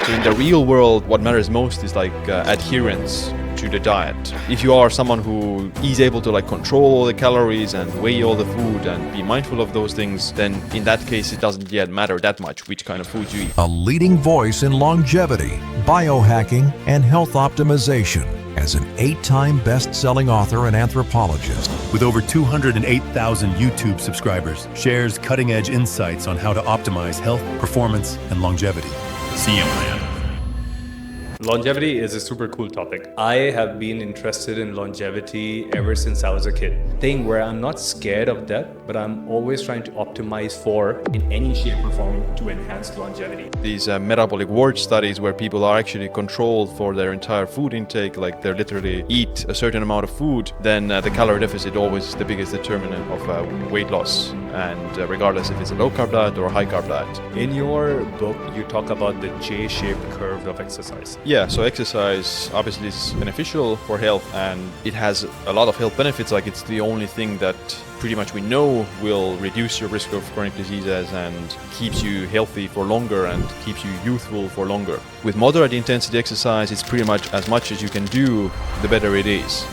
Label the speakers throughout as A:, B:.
A: So in the real world, what matters most is adherence to the diet. If you are someone who is able to control all the calories and weigh all the food and be mindful of those things, then in that case it doesn't yet matter that much which kind of food you eat.
B: A leading voice in longevity, biohacking, and health optimization. As an 8-time best-selling author and anthropologist.
C: With over 208,000 YouTube subscribers, shares cutting-edge insights on how to optimize health, performance, and longevity. Siim.
D: Longevity is a super cool topic. I have been interested in longevity ever since I was a kid. Thing where I'm not scared of death, but I'm always trying to optimize for, in any shape or form, to enhance longevity.
A: These metabolic ward studies where people are actually controlled for their entire food intake, like they literally eat a certain amount of food, then the calorie deficit always is the biggest determinant of weight loss, and regardless if it's a low-carb diet or a high-carb diet.
D: In your book, you talk about the J-shaped curve of exercise.
A: Yeah, so exercise obviously is beneficial for health, and it has a lot of health benefits. Like, it's the only thing that pretty much we know will reduce your risk of chronic diseases and keeps you healthy for longer and keeps you youthful for longer. With moderate intensity exercise, it's pretty much as you can do, the better it is.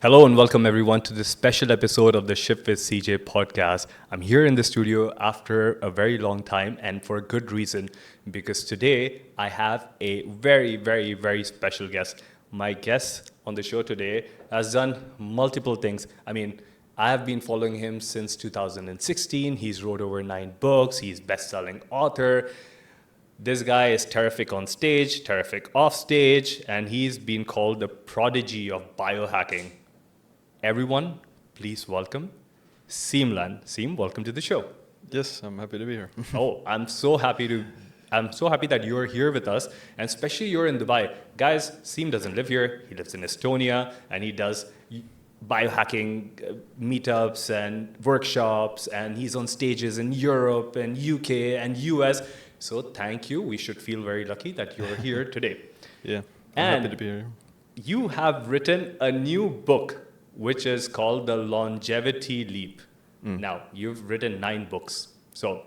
D: Hello and welcome everyone to this special episode of the Shift with CJ podcast. I'm here in the studio after a very long time, and for a good reason, because today I have a very, very, very special guest. My guest on the show today has done multiple things. I mean, I have been following him since 2016. He's wrote over 9 books. He's best-selling author. This guy is terrific on stage, terrific off stage, and he's been called the Prodigy of Biohacking. Everyone, please welcome Siim. Siim, welcome to the show.
A: Yes, I'm happy to be here.
D: Oh, I'm so happy that you're here with us, and especially you're in Dubai. Guys, Siim doesn't live here. He lives in Estonia, and he does biohacking meetups and workshops, and he's on stages in Europe and UK and US. So thank you. We should feel very lucky that you're here today.
A: Yeah, I'm happy to be here.
D: You have written a new book, which is called The Longevity Leap. Now, you've written 9 books. So,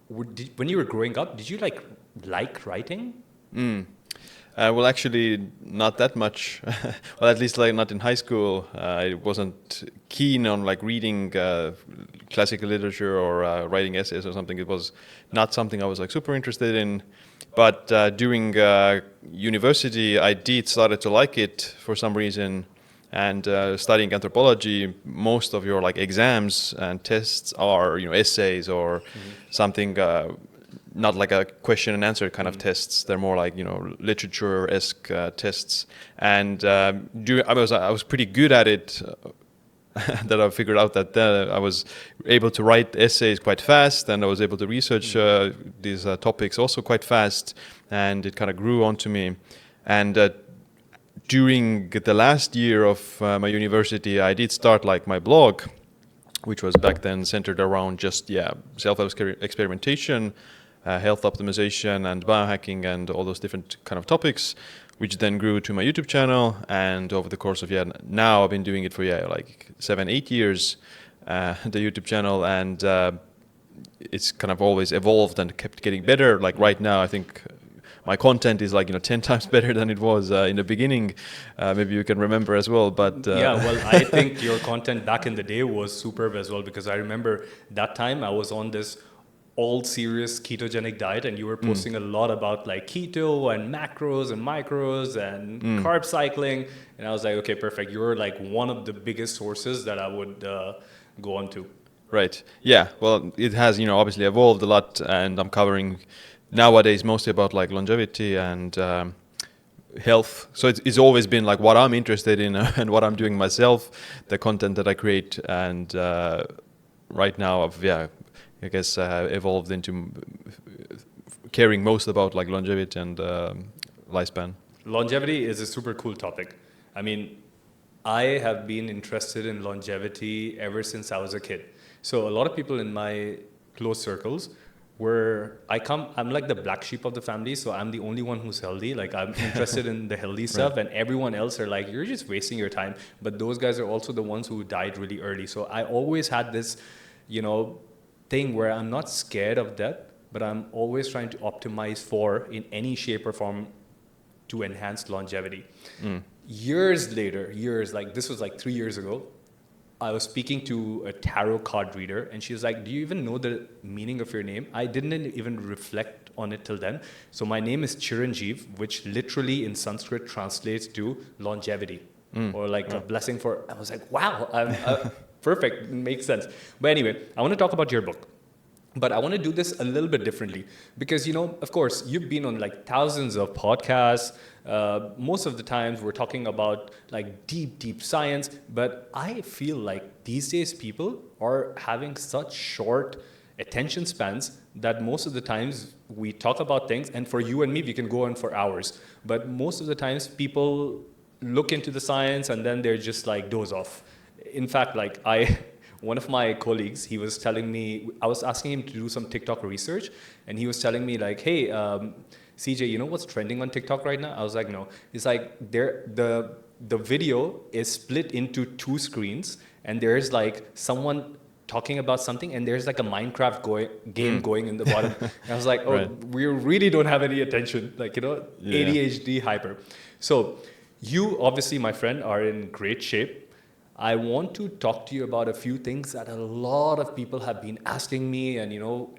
D: when you were growing up, did you like writing?
A: Well, actually, not that much. Well, at least not in high school. I wasn't keen on reading classical literature or writing essays or something. It was not something I was super interested in. But during university, I started to like it for some reason. And studying anthropology, most of your exams and tests are essays or something, not like a question and answer kind of tests. They're more literature-esque tests. And I was pretty good at it. That I figured out that I was able to write essays quite fast, and I was able to research these topics also quite fast, and it kind of grew onto me. And during the last year of my university, I did start my blog, which was back then centered around just self-experimentation, health optimization, and biohacking, and all those different kind of topics, which then grew to my YouTube channel. And over the course of now I've been doing it for 7-8 years, the YouTube channel, and it's kind of always evolved and kept getting better. Right now, I think my content is 10 times better than it was in the beginning. Maybe you can remember as well. But
D: yeah, well, I think your content back in the day was superb as well, because I remember that time I was on this all serious ketogenic diet, and you were posting a lot about keto and macros and micros and carb cycling. And I was like, okay, perfect. You're one of the biggest sources that I would go on to.
A: Right. Yeah. Well, it has, obviously evolved a lot, and I'm covering nowadays mostly about longevity and health. So it's always been what I'm interested in and what I'm doing myself, the content that I create. And right now I've I guess evolved into caring most about longevity and lifespan.
D: Longevity is a super cool topic. I mean, I have been interested in longevity ever since I was a kid. So a lot of people in my close circles I'm like the black sheep of the family, so I'm the only one who's healthy. I'm interested in the healthy stuff, and everyone else are you're just wasting your time. But those guys are also the ones who died really early. So I always had this, thing where I'm not scared of death, but I'm always trying to optimize for, in any shape or form, to enhance longevity. Years later, like this was like 3 years ago, I was speaking to a tarot card reader, and she was like, do you even know the meaning of your name? I didn't even reflect on it till then. So my name is Chiranjeev, which literally in Sanskrit translates to longevity, or like a blessing for, I was like, wow, I'm perfect, makes sense. But anyway, I want to talk about your book. But I want to do this a little bit differently because, you know, of course, you've been on like thousands of podcasts. Most of the times we're talking about like deep science. But I feel like these days people are having such short attention spans that most of the times we talk about things. And for you and me, we can go on for hours. But most of the times people look into the science and then they're just like doze off. In fact, like one of my colleagues, he was telling me, I was asking him to do some TikTok research, and he was telling me like, hey, CJ, you know what's trending on TikTok right now? I was like, no. It's like the video is split into 2 screens, and there's like someone talking about something, and there's like a Minecraft game going in the bottom. And I was like, oh, right. We really don't have any attention, like, you know, yeah. ADHD hyper. So you obviously, my friend, are in great shape. I want to talk to you about a few things that a lot of people have been asking me, and you know,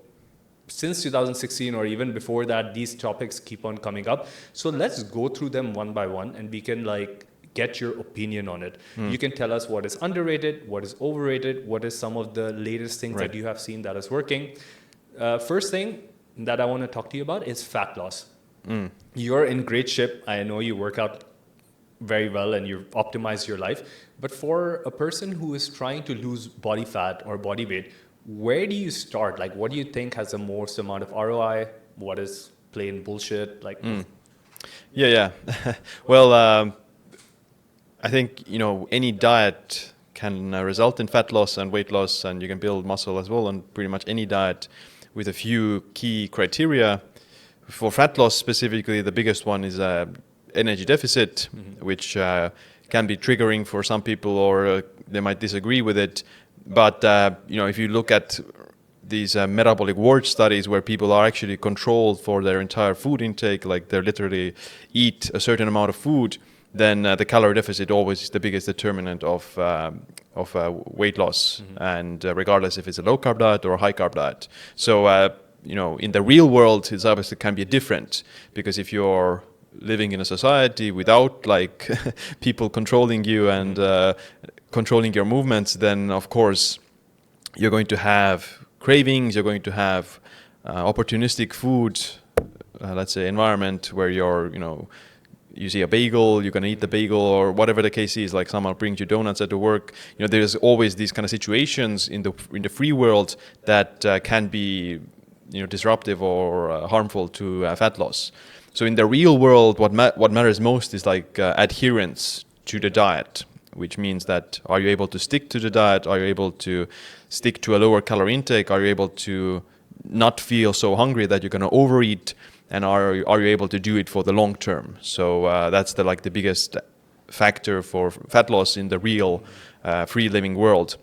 D: since 2016 or even before that, these topics keep on coming up. So let's go through them one by one, and we can like get your opinion on it. You can tell us what is underrated, what is overrated, what is some of the latest things that you have seen that is working. First thing that I want to talk to you about is fat loss. You're in great shape. I know you work out very well and you've optimized your life. But for a person who is trying to lose body fat or body weight, where do you start? Like, what do you think has the most amount of ROI? What is plain bullshit? Like,
A: Yeah. Well, I think, you know, any diet can result in fat loss and weight loss, and you can build muscle as well, and pretty much any diet with a few key criteria. For fat loss specifically, the biggest one is energy deficit, which can be triggering for some people, or they might disagree with it. But you know, if you look at these metabolic ward studies where people are actually controlled for their entire food intake, like they literally eat a certain amount of food, then the calorie deficit always is the biggest determinant of weight loss, and regardless if it's a low carb diet or a high carb diet. So you know, in the real world, it's obviously can be different, because if you're living in a society without like people controlling you and controlling your movements, then of course you're going to have cravings, you're going to have opportunistic food, let's say environment where you're, you know, you see a bagel, you're going to eat the bagel, or whatever the case is, like someone brings you donuts at the work. You know, there's always these kind of situations in the free world that can be, you know, disruptive or harmful to fat loss. So in the real world, what matters most is like adherence to the diet, which means that are you able to stick to the diet? Are you able to stick to a lower calorie intake? Are you able to not feel so hungry that you're going to overeat? And are you able to do it for the long term? So that's the biggest factor for fat loss in the real free living world.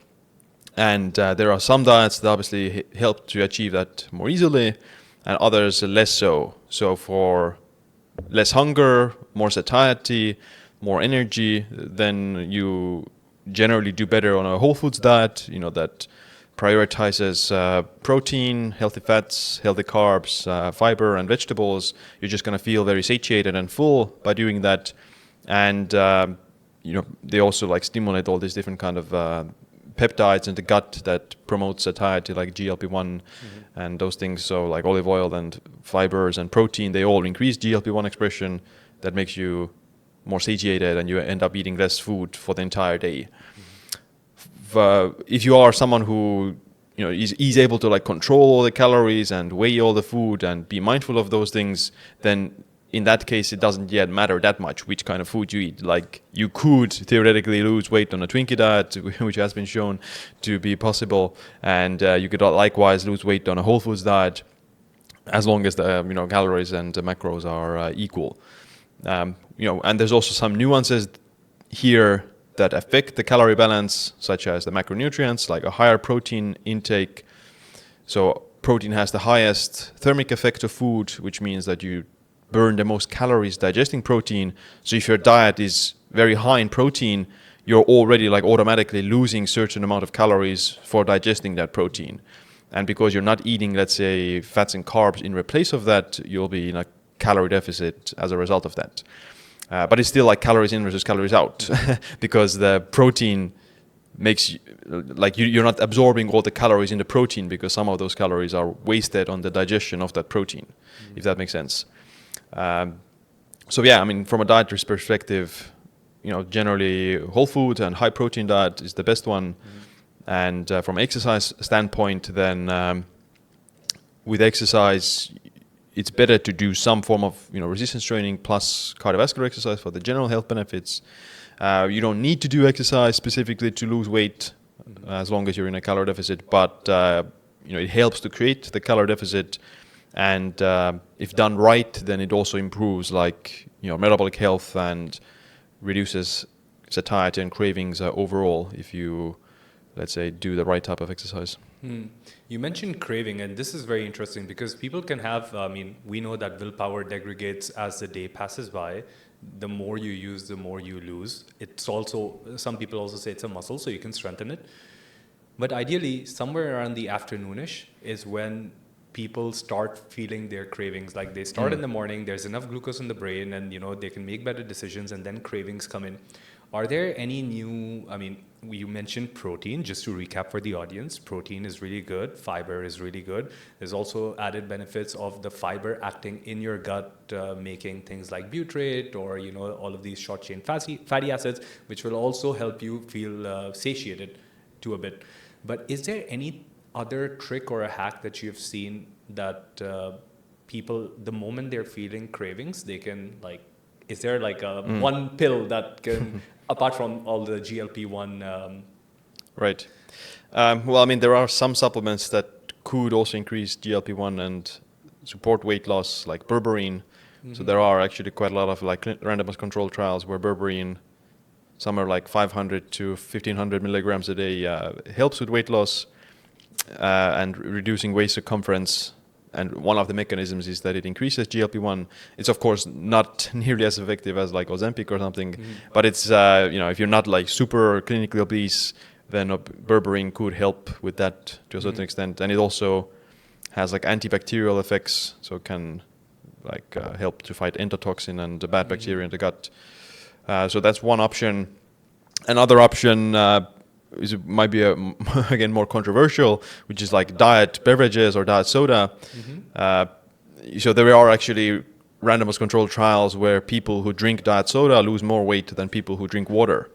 A: And there are some diets that obviously help to achieve that more easily, and others less so. So for less hunger, more satiety, more energy, then you generally do better on a whole foods diet, you know, that prioritizes protein, healthy fats, healthy carbs, fiber and vegetables. You're just going to feel very satiated and full by doing that. And you know, they also like stimulate all these different kind of peptides in the gut that promote satiety, like GLP-1 and those things. So like olive oil and fibers and protein, they all increase GLP-1 expression. That makes you more satiated, and you end up eating less food for the entire day. If you are someone who, you know, is able to like control all the calories and weigh all the food and be mindful of those things, then in that case it doesn't yet matter that much which kind of food you eat. Like you could theoretically lose weight on a Twinkie diet, which has been shown to be possible, and you could likewise lose weight on a whole foods diet, as long as the, you know, calories and the macros are equal. You know, and there's also some nuances here that affect the calorie balance, such as the macronutrients, like a higher protein intake. So protein has the highest thermic effect of food, which means that you burn the most calories digesting protein. So if your diet is very high in protein, you're already like automatically losing certain amount of calories for digesting that protein. And because you're not eating, let's say, fats and carbs in replace of that, you'll be in a calorie deficit as a result of that. But it's still like calories in versus calories out because the protein makes you, like you're not absorbing all the calories in the protein because some of those calories are wasted on the digestion of that protein, if that makes sense. So yeah, I mean, from a dietary perspective, generally whole food and high protein diet is the best one. And from exercise standpoint, then with exercise, it's better to do some form of resistance training plus cardiovascular exercise for the general health benefits. You don't need to do exercise specifically to lose weight as long as you're in a calorie deficit, but it helps to create the calorie deficit. And if done right, then it also improves metabolic health and reduces satiety and cravings overall if you, let's say, do the right type of exercise.
D: You mentioned craving, and this is very interesting because people can have, we know that willpower degrades as the day passes by. The more you use, the more you lose. It's also, some people also say it's a muscle, so you can strengthen it. But ideally, somewhere around the afternoonish is when people start feeling their cravings. Like they start in the morning, there's enough glucose in the brain, and they can make better decisions, and then cravings come in. Are there any new, you mentioned protein, just to recap for the audience, protein is really good, fiber is really good. There's also added benefits of the fiber acting in your gut, making things like butyrate or, all of these short chain fatty acids, which will also help you feel satiated to a bit. But is there any other trick or a hack that you've seen that people, the moment they're feeling cravings, they can is there one pill that can, apart from all the GLP-1?
A: Right. There are some supplements that could also increase GLP-1 and support weight loss, like berberine. So there are actually quite a lot of randomized controlled trials where berberine, some are 500 to 1500 milligrams a day, helps with weight loss and reducing waist circumference. And one of the mechanisms is that it increases GLP-1. It's of course not nearly as effective as Ozempic or something, but it's if you're not super clinically obese, then berberine could help with that to a certain extent. And it also has antibacterial effects, so it can help to fight endotoxin and the bad bacteria in the gut. So that's one option. Another option might be again more controversial, which is diet beverages or diet soda. So there are actually randomized controlled trials where people who drink diet soda lose more weight than people who drink water,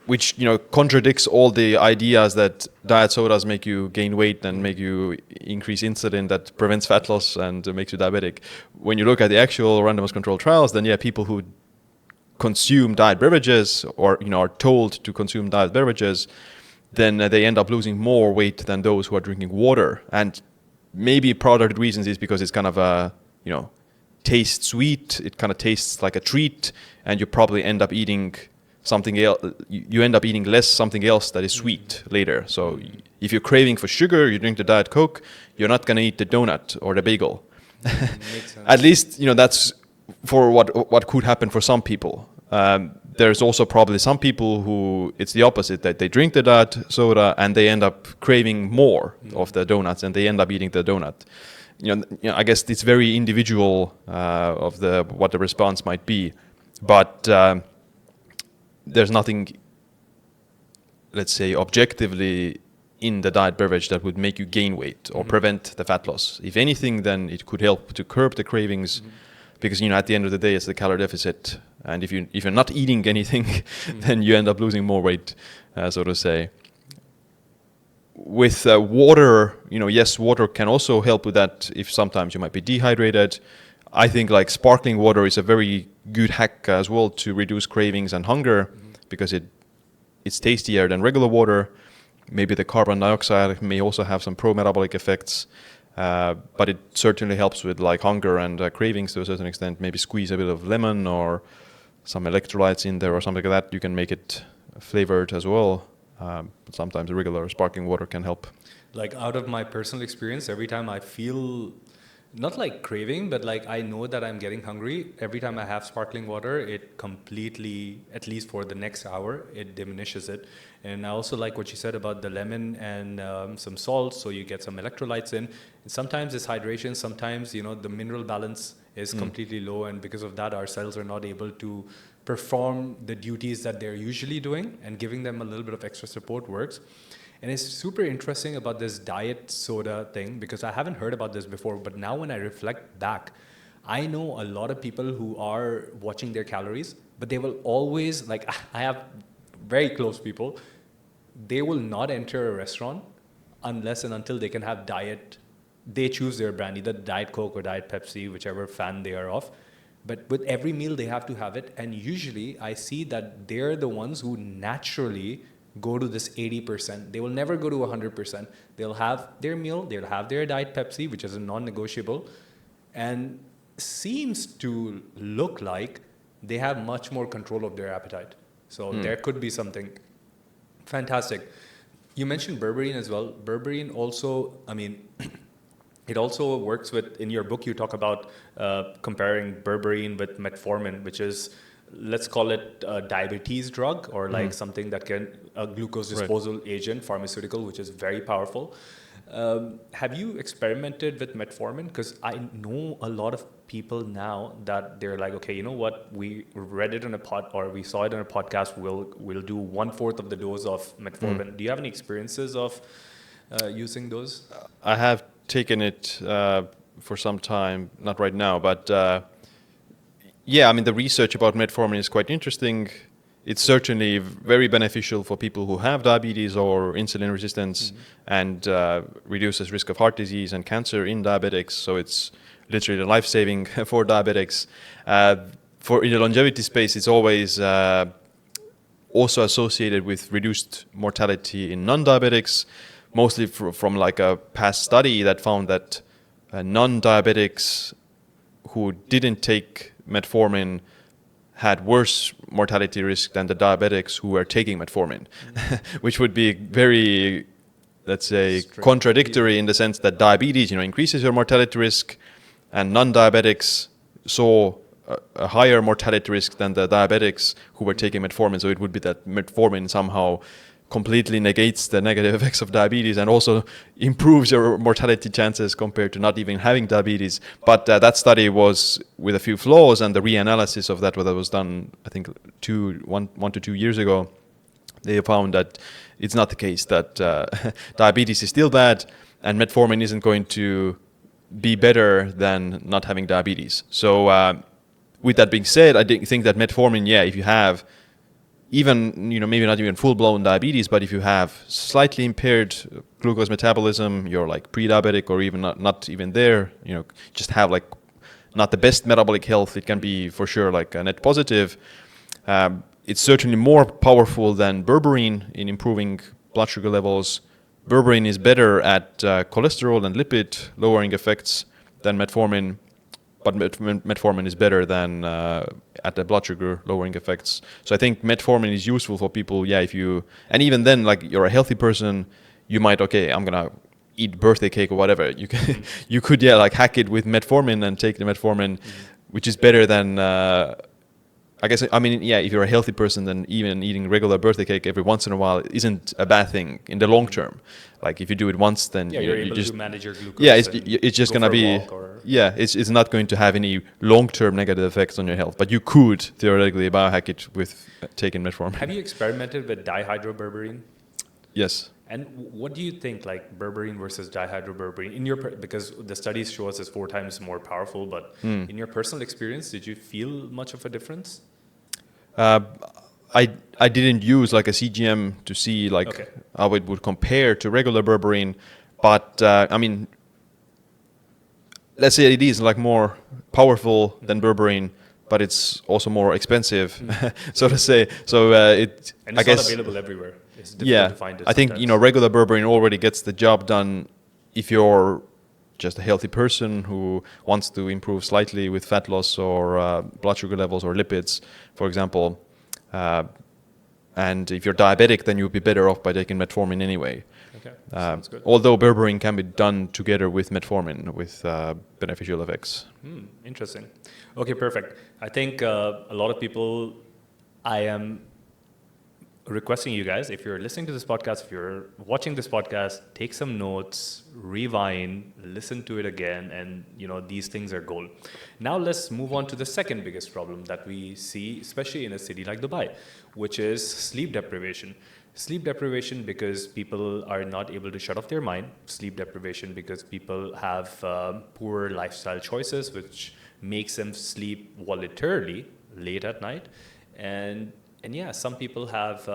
A: which contradicts all the ideas that diet sodas make you gain weight and make you increase insulin that prevents fat loss and makes you diabetic. When you look at the actual randomized controlled trials, then people who consume diet beverages or are told to consume diet beverages, then they end up losing more weight than those who are drinking water. And maybe part of the reasons is because it's kind of tastes sweet. It kind of tastes like a treat, and you probably end up eating something else. You end up eating less something else that is sweet later. So if you're craving for sugar, you drink the Diet Coke, you're not going to eat the donut or the bagel.
D: Makes sense.
A: At least that's for what could happen for some people. There's also probably some people who it's the opposite, that they drink the diet soda and they end up craving more of the donuts and they end up eating the donut. I guess it's very individual of what the response might be, but there's nothing, let's say, objectively in the diet beverage that would make you gain weight or prevent the fat loss. If anything, then it could help to curb the cravings. Because at the end of the day, it's the calorie deficit, and if you're not eating anything, then you end up losing more weight, so to say. With water, yes, water can also help with that. If sometimes you might be dehydrated, I think sparkling water is a very good hack as well to reduce cravings and hunger, because it's tastier than regular water. Maybe the carbon dioxide may also have some pro-metabolic effects. But it certainly helps with hunger and cravings to a certain extent. Maybe squeeze a bit of lemon or some electrolytes in there or something like that. You can make it flavored as well. But sometimes regular sparkling water can help.
D: Like out of my personal experience, every time I feel not like craving, but like I know that I'm getting hungry, every time I have sparkling water, it completely, at least for the next hour, it diminishes it. And I also like what you said about the lemon and some salt, so you get some electrolytes in. And sometimes it's hydration, sometimes, you know, the mineral balance is completely low, and because of that, our cells are not able to perform the duties that they're usually doing, and giving them a little bit of extra support works. And it's super interesting about this diet soda thing, because I haven't heard about this before, but now when I reflect back, I know a lot of people who are watching their calories, but they will always, like, I have very close people, they will not enter a restaurant unless and until they can have diet. They choose their brand, either Diet Coke or Diet Pepsi, whichever fan they are of. But with every meal, they have to have it. And usually I see that they're the ones who naturally go to this 80%. They will never go to 100%. They'll have their meal, they'll have their Diet Pepsi, which is a non-negotiable, and seems to look like they have much more control of their appetite. So there could be something fantastic. You mentioned berberine as well. Berberine also, I mean, it also works with, in your book, you talk about comparing berberine with metformin, which is, let's call it a diabetes drug, or like something that can, a glucose disposal agent, pharmaceutical, which is very powerful. Have you experimented with metformin? Because I know a lot of people now that they're like, okay, you know what? We read it on a or we saw it on a podcast. We'll do 1/4 of the dose of metformin. Do you have any experiences of using those?
A: I have taken it for some time, not right now, but yeah, I mean, the research about metformin is quite interesting. It's certainly very beneficial for people who have diabetes or insulin resistance, and reduces risk of heart disease and cancer in diabetics. So it's literally life-saving for diabetics. For in the longevity space, it's always also associated with reduced mortality in non-diabetics, mostly from like a past study that found that non-diabetics who didn't take metformin had worse mortality risk than the diabetics who were taking metformin, which would be very, let's say, contradictory in the sense that diabetes, increases your mortality risk, and non-diabetics saw a higher mortality risk than the diabetics who were taking metformin. So it would be that metformin somehow completely negates the negative effects of diabetes and also improves your mortality chances compared to not even having diabetes. But that study was with a few flaws, and the reanalysis of that was done, I think, 1 to 2 years ago. They found that it's not the case, that diabetes is still bad and metformin isn't going to be better than not having diabetes. So with that being said, I think that metformin, if you have even, maybe not even full-blown diabetes, but if you have slightly impaired glucose metabolism, you're like pre-diabetic or even not even there, just have like not the best metabolic health, it can be for sure like a net positive. It's certainly more powerful than berberine in improving blood sugar levels. Berberine is better at cholesterol and lipid lowering effects than metformin, but metformin is better than at the blood sugar lowering effects. So I think metformin is useful for people, if you, and even then, like you're a healthy person, you might, I'm gonna eat birthday cake or whatever. You can, you could, like hack it with metformin and take the metformin, which is better than, I guess, if you're a healthy person, then even eating regular birthday cake every once in a while isn't a bad thing in the long term. Like if you do it once, then
D: you're able
A: just
D: to manage your glucose.
A: It's just gonna be it's not going to have any long-term negative effects on your health. But you could theoretically biohack it with taking metformin.
D: Have you experimented with dihydroberberine?
A: Yes.
D: And what do you think, like berberine versus dihydroberberine, in your because the studies show us it's 4 times more powerful, but in your personal experience, did you feel much of a difference?
A: I didn't use like a CGM to see how it would compare to regular berberine, but let's say it is like more powerful than berberine, but it's also more expensive, so to say. So it's not
D: available everywhere. It's difficult to find it.
A: I think regular berberine already gets the job done if you're just a healthy person who wants to improve slightly with fat loss or blood sugar levels or lipids, for example. And if you're diabetic, then you'll be better off by taking metformin anyway.
D: Okay, sounds good.
A: Although berberine can be done together with metformin with beneficial effects.
D: Interesting. Okay, perfect. I think a lot of people, I am requesting you guys, if you're listening to this podcast, if you're watching this podcast, take some notes, rewind, listen to it again, and these things are gold. Now let's move on to the second biggest problem that we see, especially in a city like Dubai, which is sleep deprivation. Sleep deprivation because people are not able to shut off their mind. Sleep deprivation because people have poor lifestyle choices, which makes them sleep voluntarily late at night. And yeah, some people have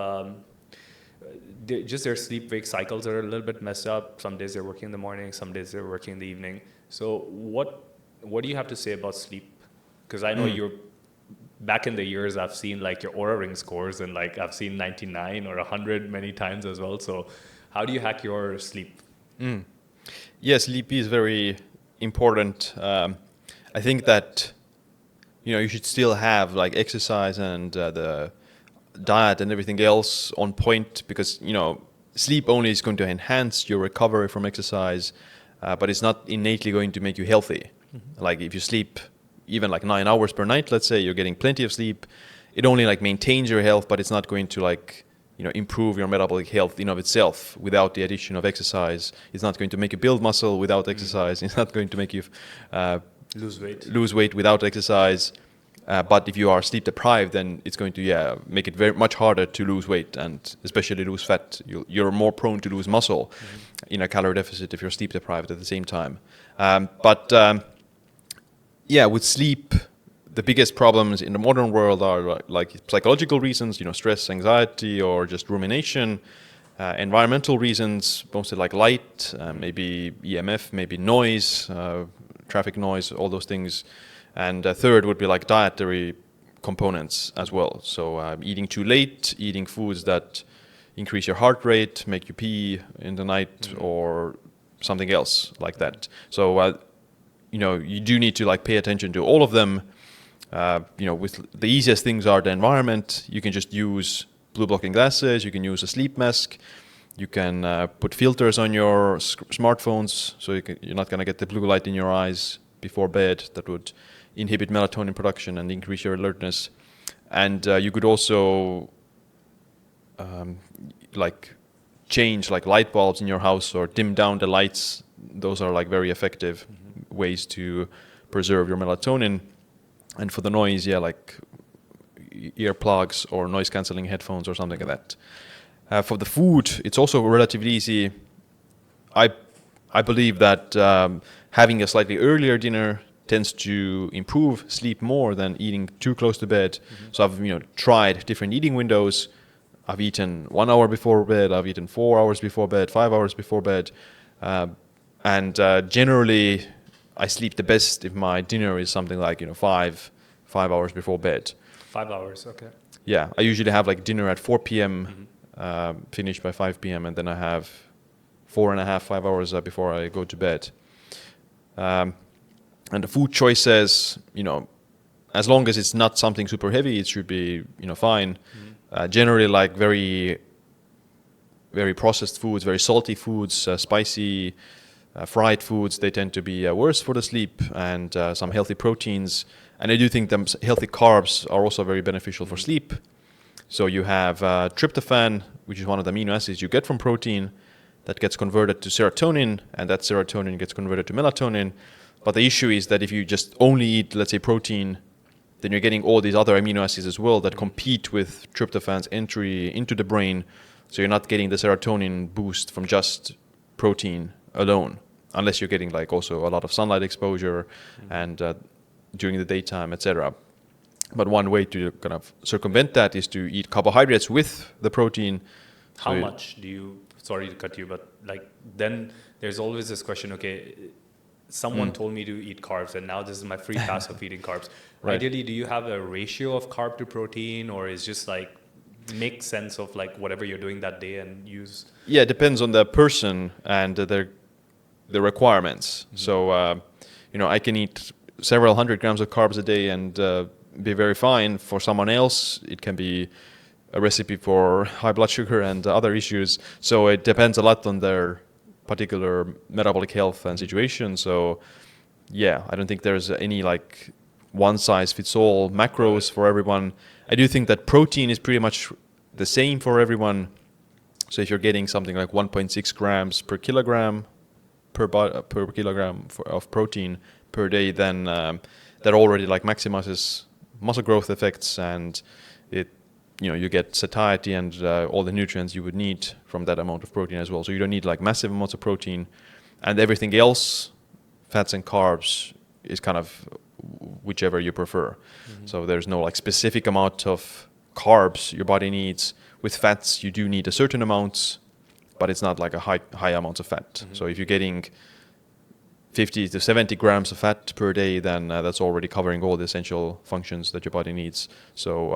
D: just their sleep-wake cycles are a little bit messed up. Some days they're working in the morning, some days they're working in the evening. So what do you have to say about sleep? Because I know you're back in the years, I've seen like your Oura Ring scores, and like I've seen 99 or 100 many times as well. So how do you hack your sleep?
A: Yeah, sleep is very important. I think that you should still have like exercise and the diet and everything else on point, because sleep only is going to enhance your recovery from exercise, but it's not innately going to make you healthy. Like if you sleep even like 9 hours per night, let's say, you're getting plenty of sleep, it only like maintains your health, but it's not going to like improve your metabolic health in of itself without the addition of exercise. It's not going to make you build muscle without exercise. It's not going to make you lose weight without exercise. But if you are sleep deprived, then it's going to make it very much harder to lose weight, and especially lose fat. You're more prone to lose muscle in a calorie deficit if you're sleep deprived at the same time. With sleep, the biggest problems in the modern world are like psychological reasons, stress, anxiety, or just rumination. Environmental reasons, mostly like light, maybe EMF, maybe noise, traffic noise, all those things. And third would be like dietary components as well. So eating too late, eating foods that increase your heart rate, make you pee in the night, or something else like that. So you do need to like pay attention to all of them. With the easiest things are the environment. You can just use blue blocking glasses. You can use a sleep mask. You can put filters on your smartphones, so you're not gonna get the blue light in your eyes before bed. That would inhibit melatonin production and increase your alertness. And you could also change like light bulbs in your house, or dim down the lights. Those are like very effective ways to preserve your melatonin. And for the noise, like earplugs or noise cancelling headphones or something like that. For the food, it's also relatively easy. I believe that having a slightly earlier dinner tends to improve sleep more than eating too close to bed. So I've tried different eating windows. I've eaten 1 hour before bed. I've eaten 4 hours before bed, 5 hours before bed, and generally I sleep the best if my dinner is something like 5 hours before bed.
D: 5 hours, okay.
A: Yeah, I usually have like dinner at 4 p.m. Finish by 5 p.m. and then I have 4.5, 5 hours before I go to bed. And the food choices, as long as it's not something super heavy, it should be, fine. Generally, like very, very processed foods, very salty foods, spicy, fried foods, they tend to be worse for the sleep, and some healthy proteins. And I do think them healthy carbs are also very beneficial for sleep. So you have tryptophan, which is one of the amino acids you get from protein, that gets converted to serotonin, and that serotonin gets converted to melatonin. But the issue is that if you just only eat, let's say, protein, then you're getting all these other amino acids as well that compete with tryptophan's entry into the brain. So you're not getting the serotonin boost from just protein alone, unless you're getting like also a lot of sunlight exposure and during the daytime, etc. But one way to kind of circumvent that is to eat carbohydrates with the protein.
D: How much do you, sorry to cut you, but like then there's always this question, okay, someone told me to eat carbs and now this is my free pass of eating carbs. Right. Ideally, do you have a ratio of carb to protein, or is just like make sense of like whatever you're doing that day and use? Yeah,
A: it depends on the person and the requirements. So, I can eat several hundred grams of carbs a day and be very fine. For someone else, it can be a recipe for high blood sugar and other issues. So it depends a lot on their particular metabolic health and situation. So yeah, I don't think there's any like one size fits all macros for everyone. I do think that protein is pretty much the same for everyone. So if you're getting something like 1.6 grams per kilogram per kilogram of protein per day, then that already like maximizes muscle growth effects, and it, you get satiety and all the nutrients you would need from that amount of protein as well. So you don't need like massive amounts of protein, and everything else, fats and carbs, is kind of whichever you prefer. So there's no like specific amount of carbs your body needs. With fats, you do need a certain amount, but it's not like a high amount of fat. So if you're getting 50 to 70 grams of fat per day, then that's already covering all the essential functions that your body needs. So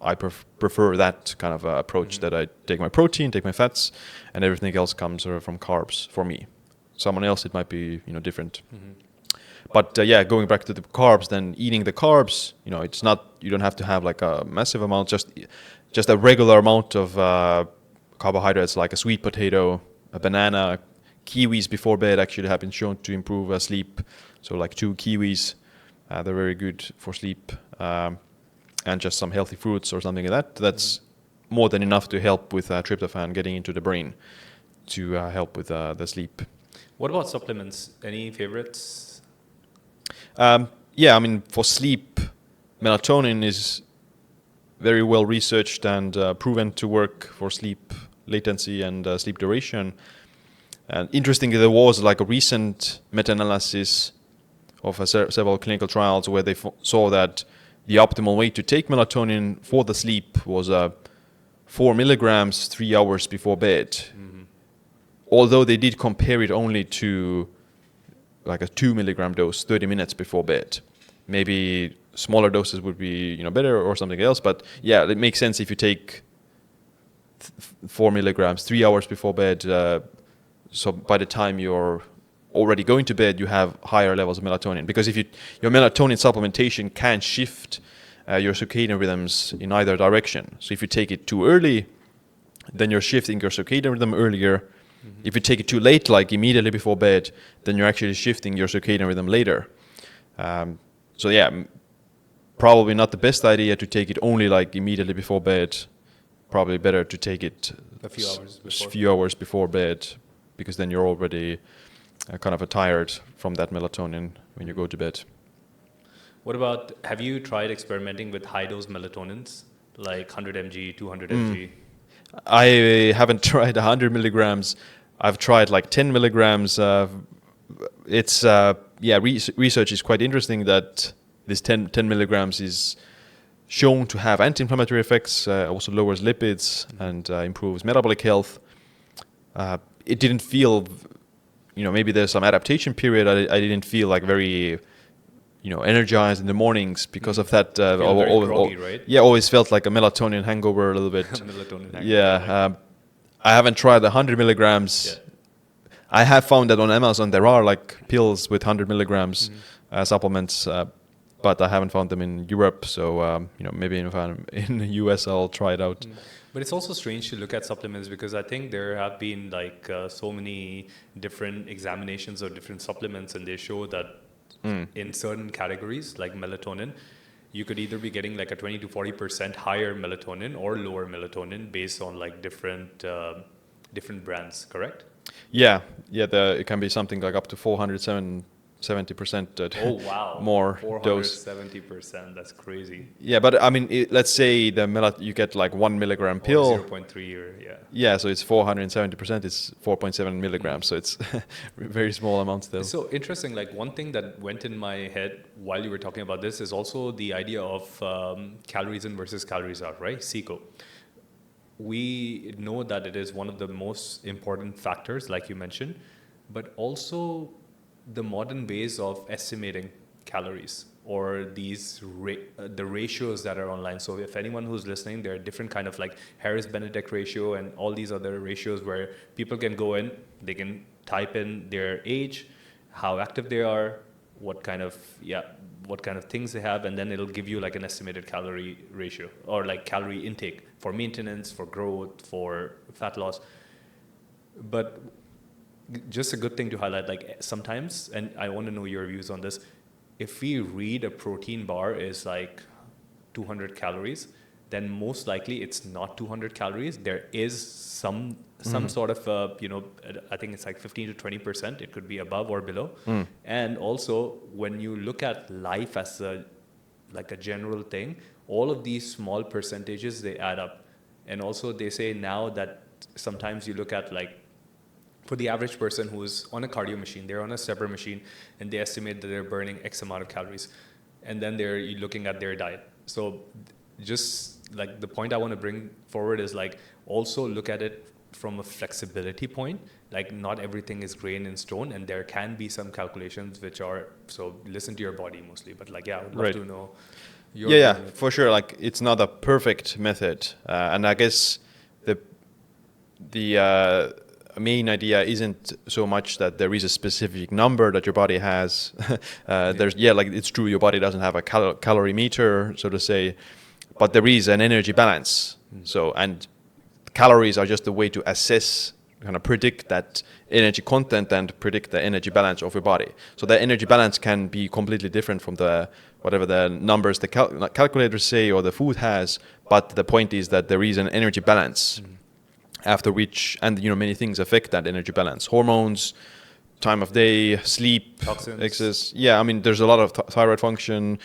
A: I prefer that kind of approach, that I take my protein, take my fats, and everything else comes from carbs for me. Someone else, it might be different. But yeah, going back to the carbs, then eating the carbs, it's not, you don't have to have like a massive amount, just a regular amount of carbohydrates, like a sweet potato, a banana. Kiwis before bed actually have been shown to improve sleep. So like 2 kiwis, they're very good for sleep. And just some healthy fruits or something like that. That's more than enough to help with tryptophan getting into the brain to help with the sleep.
D: What about supplements? Any favorites?
A: Yeah, I mean, for sleep, melatonin is very well researched and proven to work for sleep latency and sleep duration. And interestingly, there was like a recent meta-analysis of several clinical trials where they saw that the optimal way to take melatonin for the sleep was 4 milligrams 3 hours before bed. Although they did compare it only to like a 2 milligram dose 30 minutes before bed. Maybe smaller doses would be better or something else, but yeah, it makes sense if you take 4 milligrams 3 hours before bed. So by the time you're already going to bed, you have higher levels of melatonin, because if your melatonin supplementation can shift your circadian rhythms in either direction. So if you take it too early, then you're shifting your circadian rhythm earlier. If you take it too late, like immediately before bed, then you're actually shifting your circadian rhythm later. So yeah, probably not the best idea to take it only like immediately before bed. Probably better to take it
D: A few
A: hours before bed, because then you're already kind of tired from that melatonin when you go to bed.
D: What about, have you tried experimenting with high dose melatonins, like 100 mg, 200 mg?
A: I haven't tried 100 milligrams. I've tried like 10 milligrams. It's research is quite interesting that this 10 milligrams is shown to have anti-inflammatory effects, also lowers lipids and improves metabolic health. It didn't feel, maybe there's some adaptation period. I didn't feel like very, energized in the mornings because of that.
D: Very groggy, right?
A: Yeah, always felt like a melatonin hangover a little bit.
D: Melatonin hangover.
A: Yeah, I haven't tried 100 milligrams.
D: Yeah.
A: I have found that on Amazon there are like pills with 100 milligrams supplements, but I haven't found them in Europe. So maybe if I'm in the US, I'll try it out.
D: But it's also strange to look at supplements, because I think there have been like so many different examinations of different supplements, and they show that in certain categories like melatonin, you could either be getting like a 20 to 40% higher melatonin or lower melatonin based on like different brands, correct?
A: Yeah, it can be something like up to 470%
D: Oh wow,
A: more dose.
D: 470%, that's crazy.
A: Yeah, but I mean, let's say you get like 1 milligram pill.
D: Or 0.3 or
A: Yeah, so it's 470%. It's 4.7 milligrams. So it's very small amounts still.
D: It's so interesting. Like one thing that went in my head while you were talking about this is also the idea of calories in versus calories out, right? CICO. We know that it is one of the most important factors, like you mentioned, but also the modern ways of estimating calories, or these the ratios that are online. So if anyone who's listening, there are different kind of like Harris-Benedict ratio and all these other ratios where people can go in, they can type in their age, how active they are, what kind of things they have, and then it'll give you like an estimated calorie ratio or like calorie intake for maintenance, for growth, for fat loss. But just a good thing to highlight, like sometimes, and I want to know your views on this, if we read a protein bar is like 200 calories, then most likely it's not 200 calories. There is some sort of, I think it's like 15 to 20%. It could be above or below. And also, when you look at life as a general thing, all of these small percentages, they add up. And also they say now that sometimes you look at like, for the average person who's on a cardio machine, they're on a stepper machine, and they estimate that they're burning X amount of calories. And then they're looking at their diet. So just like the point I want to bring forward is like also look at it from a flexibility point. Like not everything is grain in stone, and there can be some calculations which are, so listen to your body mostly. But like, yeah, I would love to know your opinion.
A: For sure. Like it's not a perfect method, and I guess the main idea isn't so much that there is a specific number that your body has. There's like it's true, your body doesn't have a calorie meter, so to say, but there is an energy balance. So, and calories are just a way to assess, kind of predict that energy content and predict the energy balance of your body. So the energy balance can be completely different from whatever the numbers the calculators say or the food has. But the point is that there is an energy balance. After which, and many things affect that energy balance: hormones, time of day, sleep,
D: toxins,
A: excess. Yeah, I mean, there's a lot of thyroid function.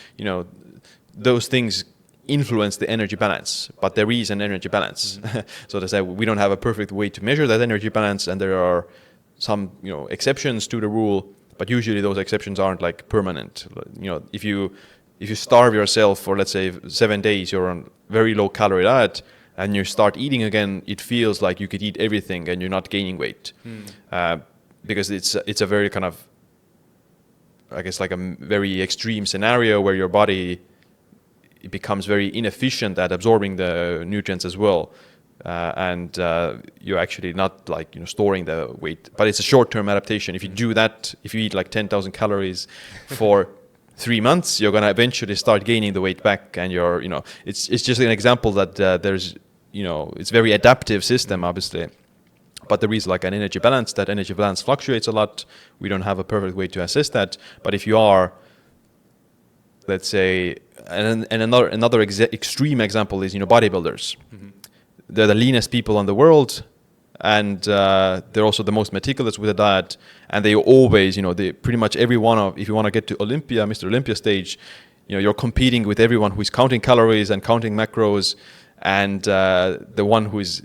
A: Those things influence the energy balance. But there is an energy balance. So to say, we don't have a perfect way to measure that energy balance, and there are some exceptions to the rule. But usually those exceptions aren't like permanent. If you starve yourself for, let's say, 7 days, you're on very low calorie diet, and you start eating again, it feels like you could eat everything and you're not gaining weight. Because it's a very kind of, I guess, like a very extreme scenario where your body becomes very inefficient at absorbing the nutrients as well. And you're actually not like storing the weight. But it's a short-term adaptation. If you do that, if you eat like 10,000 calories for 3 months, you're going to eventually start gaining the weight back. And it's just an example that there's, it's very adaptive system, obviously. But there is like an energy balance. That energy balance fluctuates a lot. We don't have a perfect way to assess that. But if you are, let's say, and another extreme example is, bodybuilders. They're the leanest people in the world. And they're also the most meticulous with the diet. And they always, they pretty much if you want to get to Olympia, Mr. Olympia stage, you're competing with everyone who's counting calories and counting macros. And the one who is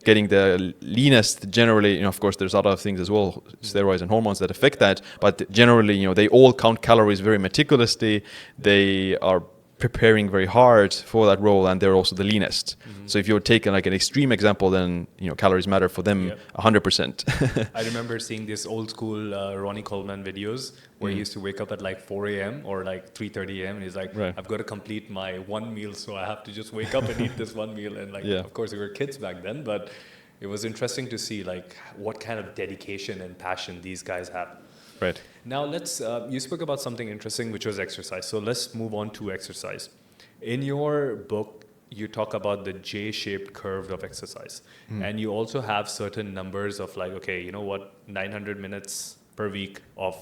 A: getting the leanest generally, of course, there's other things as well, steroids and hormones that affect that. But generally, they all count calories very meticulously. They are preparing very hard for that role, and they're also the leanest. So if you're taking like an extreme example, then calories matter for them 100%.
D: I remember seeing this old school Ronnie Coleman videos where he used to wake up at like 4 a.m. or like 3:30 a.m. and he's like, I've got to complete my one meal, so I have to just wake up and eat this one meal. And like, of course, we were kids back then, but it was interesting to see like what kind of dedication and passion these guys have.
A: Right.
D: Now let's, you spoke about something interesting, which was exercise. So let's move on to exercise. In your book, you talk about the J-shaped curve of exercise. And you also have certain numbers of like, okay, 900 minutes per week of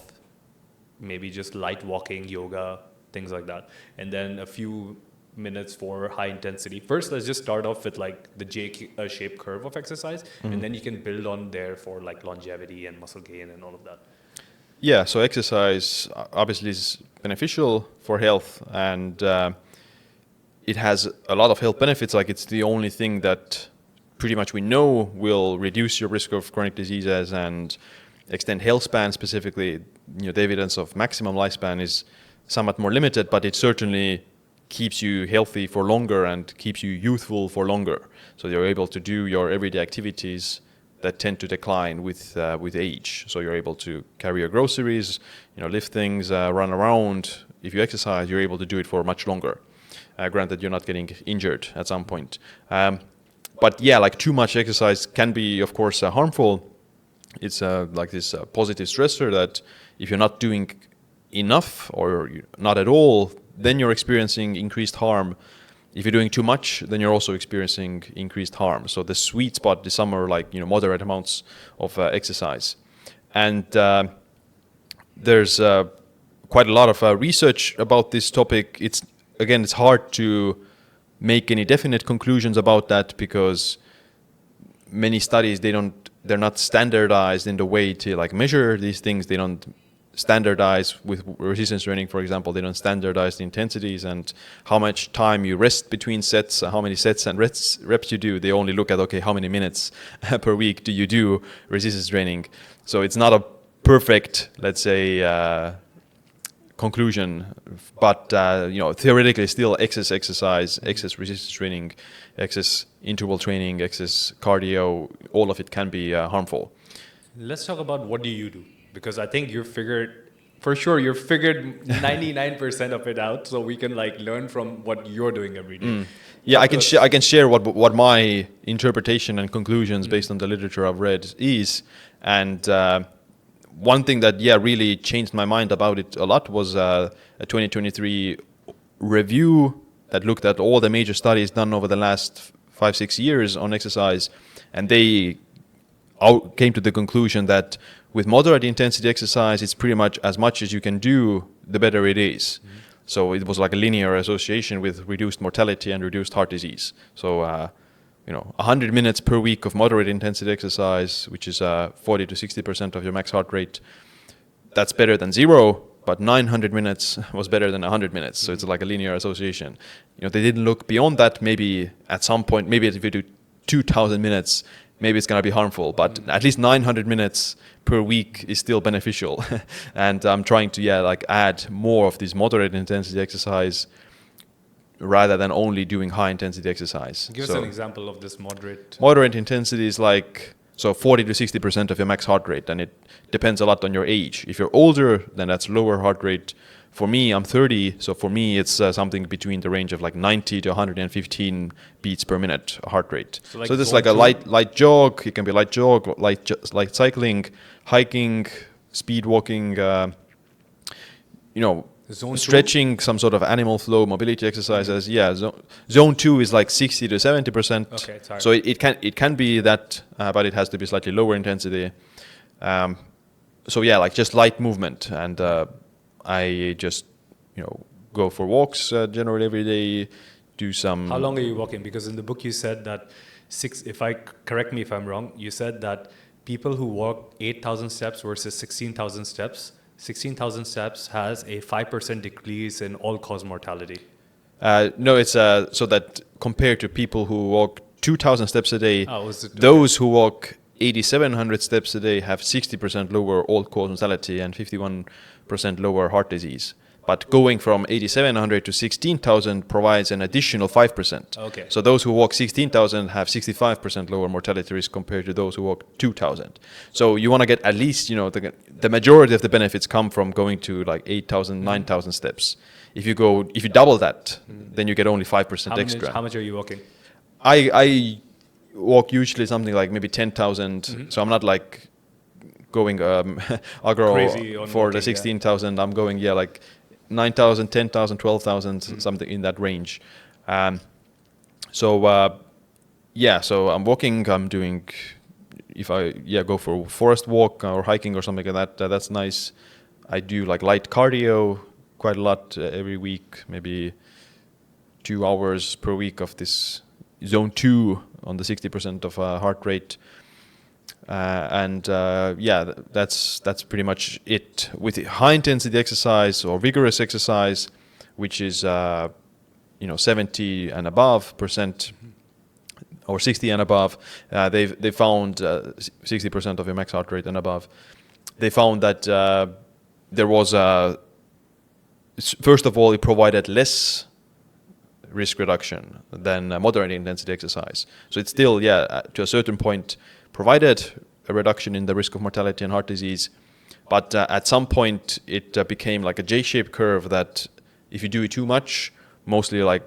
D: maybe just light walking, yoga, things like that. And then a few minutes for high intensity. First, let's just start off with like the J-shaped curve of exercise. And then you can build on there for like longevity and muscle gain and all of that.
A: Yeah, so exercise obviously is beneficial for health, and it has a lot of health benefits. Like it's the only thing that pretty much we know will reduce your risk of chronic diseases and extend health span specifically. The evidence of maximum lifespan is somewhat more limited, but it certainly keeps you healthy for longer and keeps you youthful for longer. So you're able to do your everyday activities that tend to decline with age. So you're able to carry your groceries, lift things, run around. If you exercise, you're able to do it for much longer. Granted, you're not getting injured at some point. But yeah, like too much exercise can be, of course, harmful. It's like this positive stressor that if you're not doing enough or not at all, then you're experiencing increased harm. If you're doing too much, then you're also experiencing increased harm. So the sweet spot is somewhere like moderate amounts of exercise. And there's quite a lot of research about this topic. It's hard to make any definite conclusions about that because many studies they're not standardized in the way to like measure these things. They don't standardize with resistance training, for example. They don't standardize the intensities and how much time you rest between sets, how many sets and reps you do. They only look at, okay, how many minutes per week do you do resistance training. So it's not a perfect, let's say, conclusion, but theoretically still excess exercise, excess resistance training, excess interval training, excess cardio, all of it can be harmful.
D: Let's talk about what do you do? Because I think you've figured 99% of it out, so we can like learn from what you're doing every day.
A: Yeah, I can share what my interpretation and conclusions based on the literature I've read is, and one thing that really changed my mind about it a lot was a 2023 review that looked at all the major studies done over the last 5-6 years on exercise, and they came to the conclusion that with moderate intensity exercise, it's pretty much as you can do, the better it is. So it was like a linear association with reduced mortality and reduced heart disease. So 100 minutes per week of moderate intensity exercise, which is 40 to 60% of your max heart rate, that's better than 0. But 900 minutes was better than 100 minutes. So it's like a linear association. They didn't look beyond that. Maybe at some point, maybe if you do 2,000 minutes, maybe it's going to be harmful, but at least 900 minutes per week is still beneficial. And I'm trying to add more of this moderate intensity exercise rather than only doing high intensity exercise.
D: Give us an example of this moderate.
A: Moderate intensity is 40 to 60% of your max heart rate, and it depends a lot on your age. If you're older, then that's lower heart rate. For me, I'm 30, so for me it's something between the range of 90 to 115 beats per minute heart rate. So this is like a light jog. It can be light jog, light cycling, hiking, speed walking, stretching, some sort of animal flow, mobility exercises. Yeah, zone 2 is 60 to 70%.
D: Okay, sorry.
A: So it can be that, but it has to be slightly lower intensity. Just light movement, and I just go for walks generally every day. Do some.
D: How long are you walking? Because in the book you said that correct me if I'm wrong, you said that people who walk 8,000 steps versus 16,000 steps. 16,000 steps has a 5% decrease in all-cause mortality.
A: No, it's so that compared to people who walk 2,000 steps a day, those who walk 8,700 steps a day have 60% lower all-cause mortality and 51% lower heart disease. But going from 8,700 to 16,000 provides an additional 5%.
D: Okay.
A: So those who walk 16,000 have 65% lower mortality risk compared to those who walk 2,000. So you want to get at least, the majority of the benefits come from going to 8,000, 9,000 steps. If you double that, then you get only 5% extra.
D: How much are you walking?
A: I walk usually something like maybe 10,000. So I'm not going aggro for the 16,000. I'm going 9,000, 10,000, 12,000, something in that range. So I'm walking. I'm doing, if I go for a forest walk or hiking or something like that, that's nice. I do light cardio quite a lot every week, maybe 2 hours per week of this zone 2 on the 60% of heart rate. That's pretty much it. With high intensity exercise or vigorous exercise, which is 70 and above percent or 60 and above, they found 60% of your max heart rate and above. They found that there was first of all, it provided less risk reduction than moderate intensity exercise. So it's still to a certain point provided a reduction in the risk of mortality and heart disease. But at some point, it became like a J-shaped curve that if you do it too much, mostly I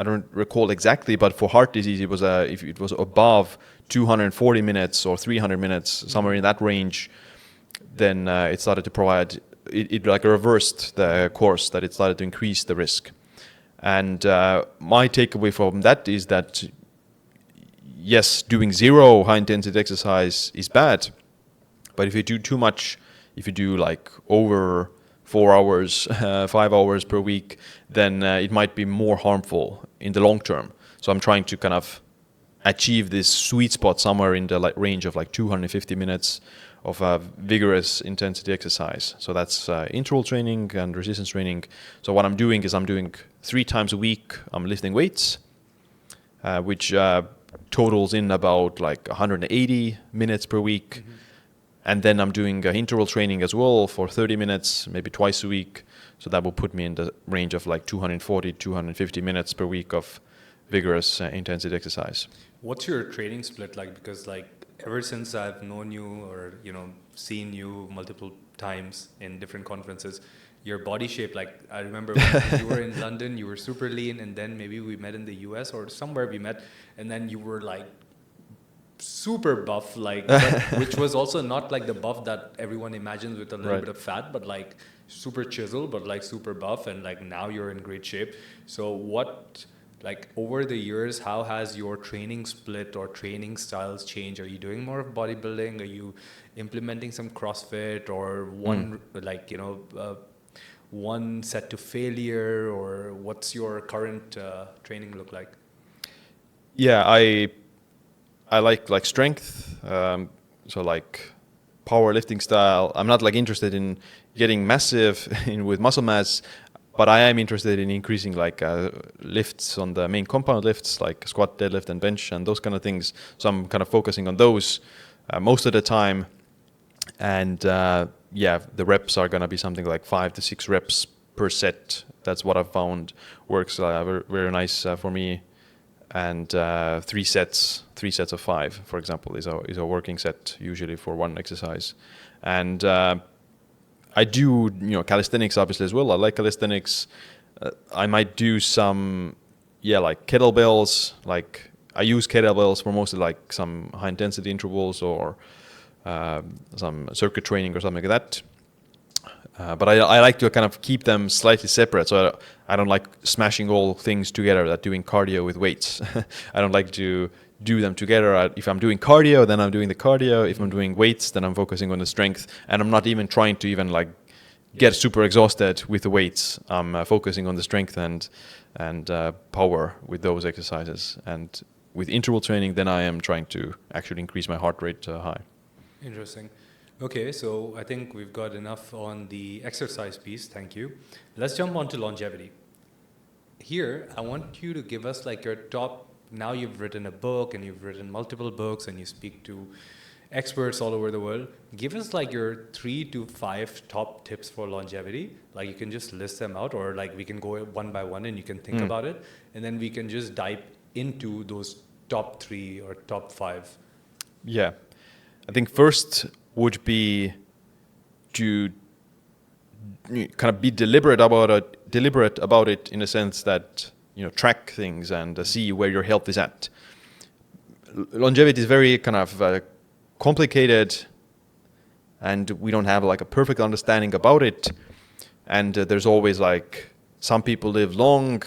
A: don't recall exactly, but for heart disease, it was if it was above 240 minutes or 300 minutes, somewhere in that range, then it started to provide it like reversed the course, that it started to increase the risk. And my takeaway from that is that yes, doing zero high intensity exercise is bad, but if you do too much, if you do like over 4 hours, 5 hours per week, then it might be more harmful in the long term. So I'm trying to kind of achieve this sweet spot somewhere in the range of like 250 minutes of vigorous intensity exercise. So that's interval training and resistance training. So what I'm doing is I'm doing 3 times a week, I'm lifting weights, which totals in about like 180 minutes per week. Mm-hmm. And then I'm doing interval training as well for 30 minutes, maybe twice a week. So that will put me in the range of like 240, 250 minutes per week of vigorous intensity exercise.
D: What's your training split like? Because like ever since I've known you or, you know, seen you multiple times in different conferences, your body shape, like I remember when you were in London, you were super lean, and then maybe we met in the US or somewhere we met, and then you were like super buff, like which was also not like the buff that everyone imagines with a little bit of fat, but like super chiseled, but like super buff, and like now you're in great shape. So what, like over the years, how has your training split or training styles changed? Are you doing more of bodybuilding? Are you implementing some CrossFit or one like, you know, one set to failure, or what's your current training look like?
A: Yeah, I like strength, so like powerlifting style. I'm not like interested in getting massive with muscle mass, but I am interested in increasing like lifts on the main compound lifts, like squat, deadlift, and bench, and those kind of things. So I'm kind of focusing on those most of the time. And yeah, the reps are going to be something like 5 to 6 reps per set. That's what I've found works very, very nice for me. And 3 sets of 5, for example, is a working set usually for one exercise. And I do, you know, calisthenics obviously as well. I like calisthenics. I might do some, like kettlebells. Like I use kettlebells for mostly like some high intensity intervals or some circuit training or something like that. But I like to kind of keep them slightly separate. So I don't like smashing all things together, like doing cardio with weights. I don't like to do them together. If I'm doing cardio, then I'm doing the cardio. If I'm doing weights, then I'm focusing on the strength. And I'm not even trying to even like get super exhausted with the weights. I'm focusing on the strength and power with those exercises. And with interval training, then I am trying to actually increase my heart rate high.
D: Interesting. Okay, so I think we've got enough on the exercise piece. Thank you. Let's jump on to longevity. Here, I want you to give us like your top, now you've written a book and you've written multiple books and you speak to experts all over the world. Give us like your 3 to 5 top tips for longevity. Like you can just list them out, or like we can go one by one and you can think about it. And then we can just dive into those top 3 or top 5.
A: Yeah. I think first would be to kind of be deliberate about it in a sense that, you know, track things and see where your health is at. Longevity is very kind of complicated, and we don't have like a perfect understanding about it. And there's always like some people live long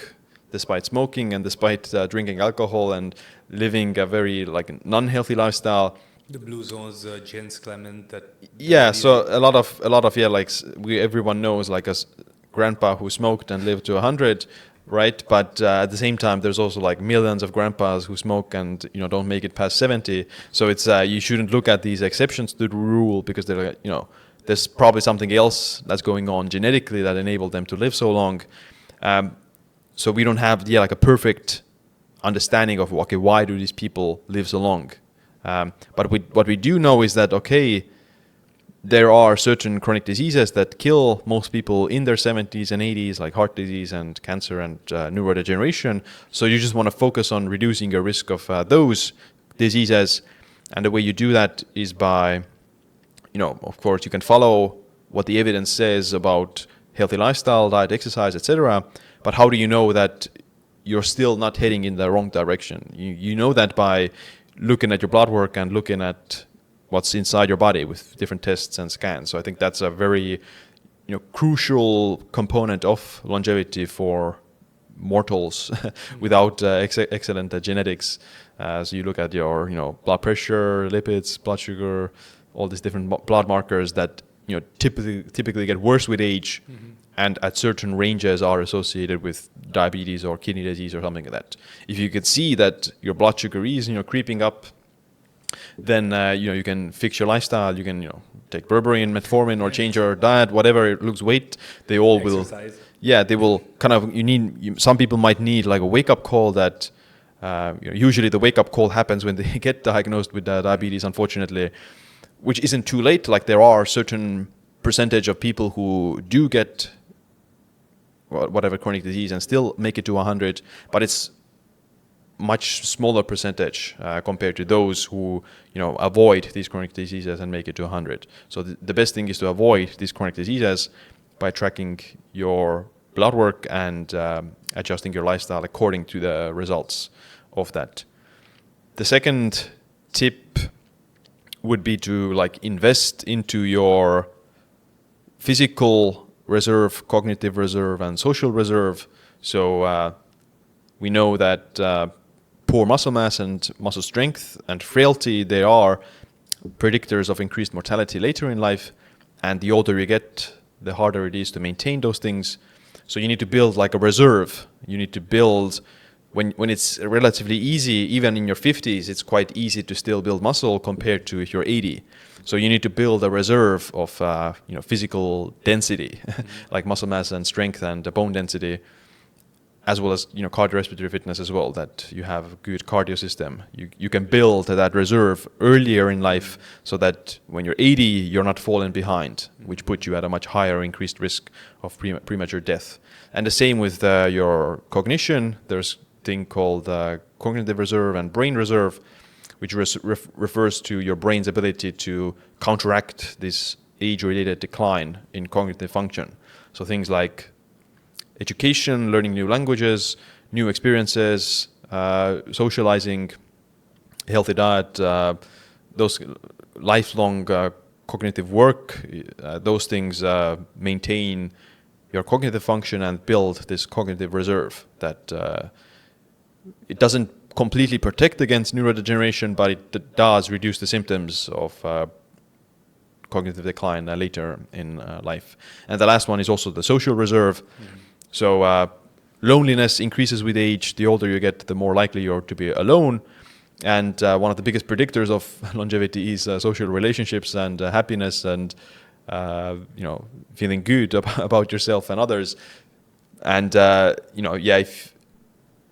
A: despite smoking and despite drinking alcohol and living a very like non-healthy lifestyle.
D: The blue zones, Jens Clement.
A: So a lot of like everyone knows like a grandpa who smoked and lived to 100, right? But at the same time, there's also like millions of grandpas who smoke and, you know, don't make it past 70. So it's you shouldn't look at these exceptions to the rule, because they're like, you know, there's probably something else that's going on genetically that enabled them to live so long. So we don't have like a perfect understanding of, okay, why do these people live so long? But what we do know is that, okay, there are certain chronic diseases that kill most people in their 70s and 80s, like heart disease and cancer and neurodegeneration. So you just want to focus on reducing your risk of those diseases. And the way you do that is by, you know, of course, you can follow what the evidence says about healthy lifestyle, diet, exercise, etc. But how do you know that you're still not heading in the wrong direction? You know that by looking at your blood work and looking at what's inside your body with different tests and scans. So I think that's a very crucial component of longevity for mortals without excellent genetics. So you look at your blood pressure, lipids, blood sugar, all these different blood markers that typically get worse with age, and at certain ranges are associated with diabetes or kidney disease or something like that. If you could see that your blood sugar is creeping up, then you can fix your lifestyle. You can take berberine, metformin, or change your diet, whatever. Lose weight. They all
D: Exercise.
A: will. Yeah, they will kind of. Some people might need like a wake up call. That usually the wake up call happens when they get diagnosed with diabetes, unfortunately, which isn't too late. Like there are certain percentage of people who do get whatever chronic disease and still make it to 100, but it's much smaller percentage compared to those who avoid these chronic diseases and make it to 100. So the best thing is to avoid these chronic diseases by tracking your blood work and adjusting your lifestyle according to the results of that. The second tip would be to invest into your physical reserve, cognitive reserve, and social reserve. So we know that poor muscle mass and muscle strength and frailty, they are predictors of increased mortality later in life. And the older you get, the harder it is to maintain those things. So you need to build like a reserve. You need to build, when it's relatively easy, even in your 50s, it's quite easy to still build muscle compared to if you're 80. So you need to build a reserve of physical density, like muscle mass and strength and bone density, as well as cardiorespiratory fitness as well, that you have a good cardio system. You can build that reserve earlier in life so that when you're 80, you're not falling behind, which puts you at a much higher increased risk of premature death. And the same with your cognition. There's a thing called cognitive reserve and brain reserve, which refers to your brain's ability to counteract this age-related decline in cognitive function. So things like education, learning new languages, new experiences, socializing, healthy diet, those lifelong cognitive work, those things maintain your cognitive function and build this cognitive reserve that it doesn't completely protect against neurodegeneration, but it does reduce the symptoms of cognitive decline later in life. And the last one is also the social reserve. So loneliness increases with age. The older you get, the more likely you're to be alone. And one of the biggest predictors of longevity is social relationships and happiness and feeling good about yourself and others. And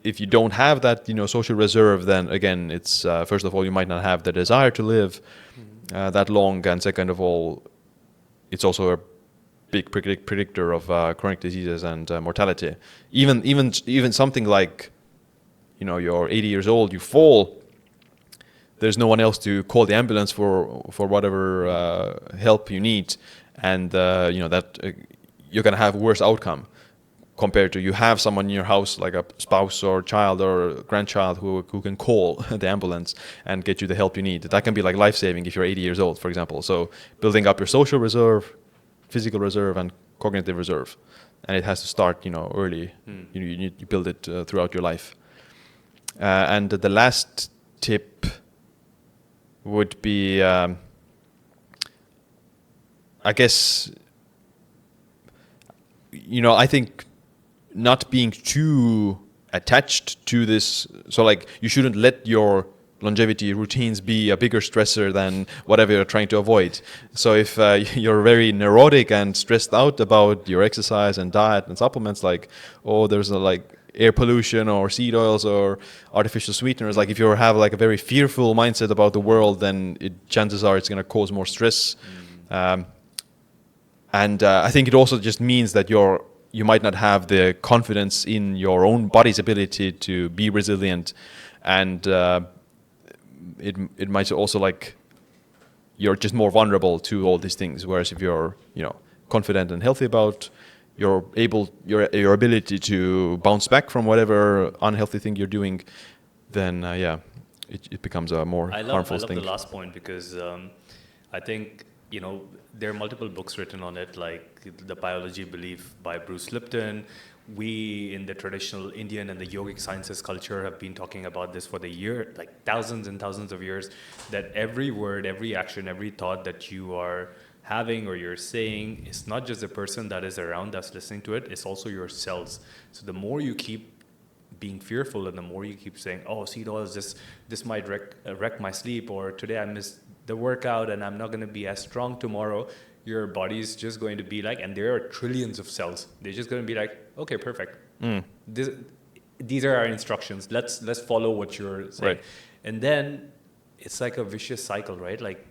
A: if you don't have that social reserve, then again it's first of all, you might not have the desire to live that long, and second of all, it's also a big predictor of chronic diseases and mortality. Even something like you're 80 years old, you fall, there's no one else to call the ambulance for whatever help you need, and that you're going to have a worse outcome compared to you have someone in your house, like a spouse or child or grandchild who can call the ambulance and get you the help you need. That can be like life-saving if you're 80 years old, for example. So building up your social reserve, physical reserve, and cognitive reserve, and it has to start early. You build it throughout your life. And the last tip would be, I guess, I think not being too attached to this. So you shouldn't let your longevity routines be a bigger stressor than whatever you're trying to avoid. So if you're very neurotic and stressed out about your exercise and diet and supplements, there's air pollution or seed oils or artificial sweeteners, if you have a very fearful mindset about the world, then chances are it's going to cause more stress. And I think it also just means that you might not have the confidence in your own body's ability to be resilient, and it might also you're just more vulnerable to all these things. Whereas if you're confident and healthy about your ability to bounce back from whatever unhealthy thing you're doing, then it becomes a more harmful thing.
D: I love the last point because I think there are multiple books written on it, like basically the biology belief by Bruce Lipton. We in the traditional Indian and the yogic sciences culture have been talking about this for the year, like thousands and thousands of years, that every word, every action, every thought that you are having or you're saying is not just the person that is around that's listening to it, it's also your cells. So the more you keep being fearful and the more you keep saying, oh, seed oils, this might wreck my sleep, or today I missed the workout and I'm not going to be as strong tomorrow, your body's just going to be like, and there are trillions of cells, they're just going to be like, okay, perfect. These are our instructions. Let's follow what you're saying.
A: Right.
D: And then it's like a vicious cycle, right? Like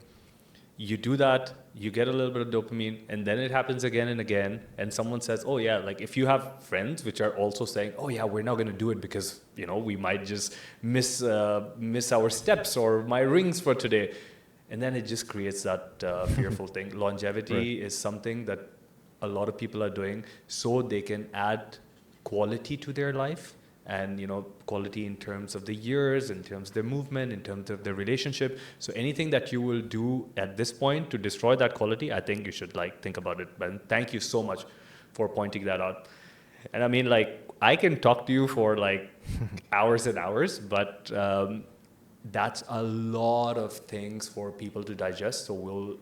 D: you do that, you get a little bit of dopamine, and then it happens again and again. And someone says, oh yeah, like if you have friends which are also saying, oh yeah, we're not going to do it because, we might just miss our steps or my rings for today. And then it just creates that fearful thing. Longevity is something that a lot of people are doing so they can add quality to their life, and quality in terms of the years, in terms of their movement, in terms of their relationship. So anything that you will do at this point to destroy that quality, I think you should think about it. But thank you so much for pointing that out. And I mean, I can talk to you for hours and hours, but that's a lot of things for people to digest. So we'll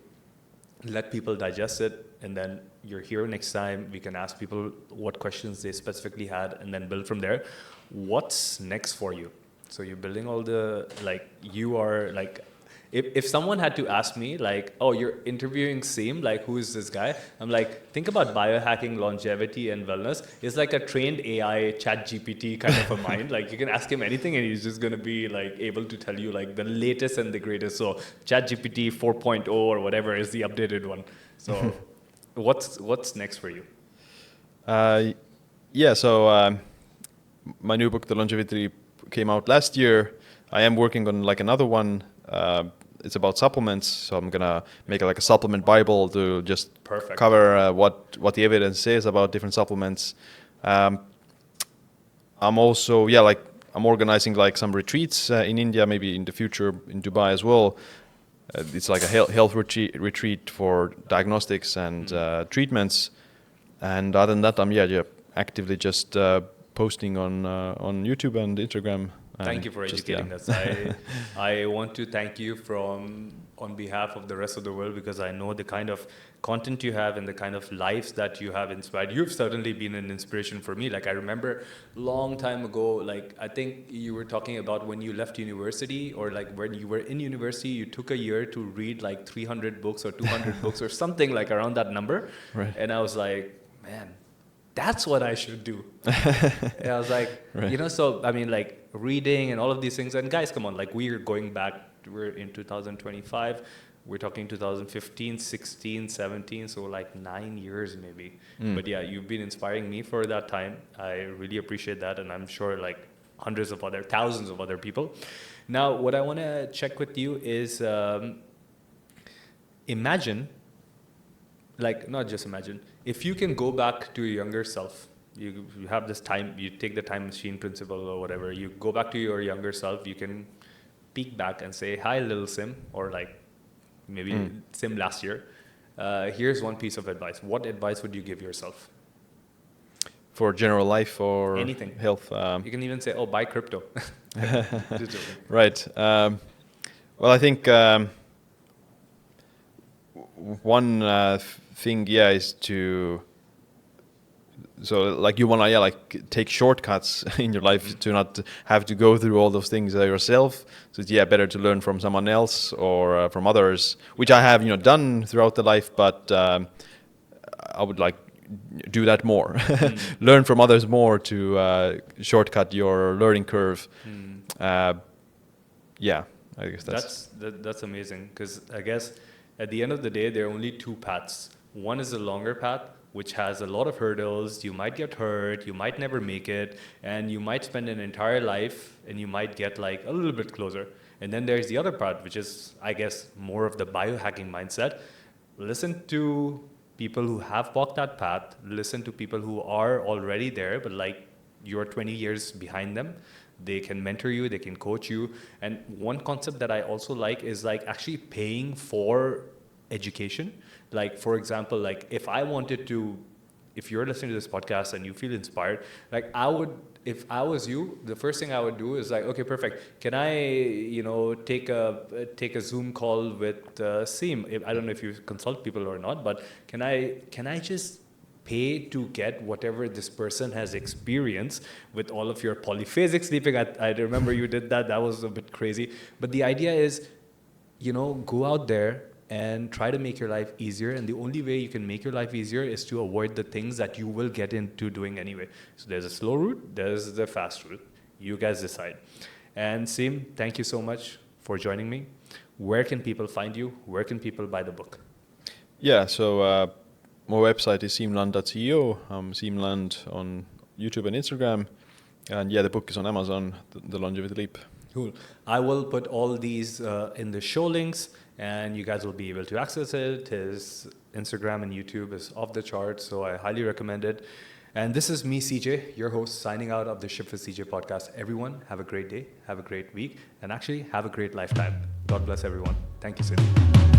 D: let people digest it, and then you're here next time. We can ask people what questions they specifically had and then build from there. What's next for you? So you're building all the, you are if someone had to ask me oh, you're interviewing Siim, who is this guy? I'm think about biohacking, longevity and wellness. It's like a trained AI chat GPT kind of a mind. You can ask him anything and he's just going to be able to tell you the latest and the greatest. So chat GPT 4.0 or whatever is the updated one. So what's next for you?
A: So my new book, The Longevity, came out last year. I am working on another one. It's about supplements, so I'm gonna make a supplement Bible to just cover what the evidence says about different supplements. I'm also I'm organizing some retreats in India, maybe in the future in Dubai as well. It's a health retreat for diagnostics and treatments. And other than that, I'm actively just posting on YouTube and Instagram.
D: Thank you for educating us. I want to thank you on behalf of the rest of the world, because I know the kind of content you have and the kind of lives that you have inspired. You've certainly been an inspiration for me. I remember long time ago, I think you were talking about when you left university, or when you were in university, you took a year to read 300 books or 200 books or something around that number.
A: Right.
D: And I was man, that's what I should do. And I was
A: right.
D: So I mean, reading and all of these things. And guys, come on, we're going back, we're in 2025. We're talking 2015, 16, 17, so 9 years maybe. But yeah, you've been inspiring me for that time. I really appreciate that, and I'm sure thousands of other people. Now, what I want to check with you is imagine, not just imagine, if you can go back to your younger self, you have this time, you take the time machine principle or whatever, you go back to your younger self, you can peek back and say, hi, little Siim, or maybe Siim last year. Here's one piece of advice. What advice would you give yourself?
A: For general life or
D: anything,
A: health?
D: You can even say, oh, buy crypto.
A: Right. Well, I think one thing, is to, so you want to take shortcuts in your life to not have to go through all those things yourself. So it's better to learn from someone else or from others, which I have done throughout the life, but I would do that more. Learn from others more to shortcut your learning curve. I guess
D: that's amazing, because I guess at the end of the day, there are only two paths. One is the longer path, which has a lot of hurdles. You might get hurt, you might never make it, and you might spend an entire life and you might get a little bit closer. And then there's the other part, which is, I guess, more of the biohacking mindset. Listen to people who have walked that path, listen to people who are already there, but you're 20 years behind them. They can mentor you, they can coach you. And one concept that I also like is actually paying for education. Like, for example, like if I wanted to, if you're listening to this podcast and you feel inspired, like I would, if I was you, the first thing I would do is like, okay, perfect. Can I, take a Zoom call with Siim? I don't know if you consult people or not, but can I just pay to get whatever this person has experienced with all of your polyphasic sleeping? I remember you did that. That was a bit crazy. But the idea is, go out there and try to make your life easier. And the only way you can make your life easier is to avoid the things that you will get into doing anyway. So there's a slow route, there's the fast route. You guys decide. And Siim, thank you so much for joining me. Where can people find you? Where can people buy the book?
A: Yeah, so my website is siimland.co. Siimland on YouTube and Instagram. And yeah, the book is on Amazon, The Longevity Leap.
D: Cool. I will put all these in the show links, and you guys will be able to access it. His Instagram and YouTube is off the charts, so I highly recommend it. And this is me, CJ, your host, signing out of the Shift with CJ podcast. Everyone, have a great day, have a great week, and actually have a great lifetime. God bless everyone. Thank you, Siim.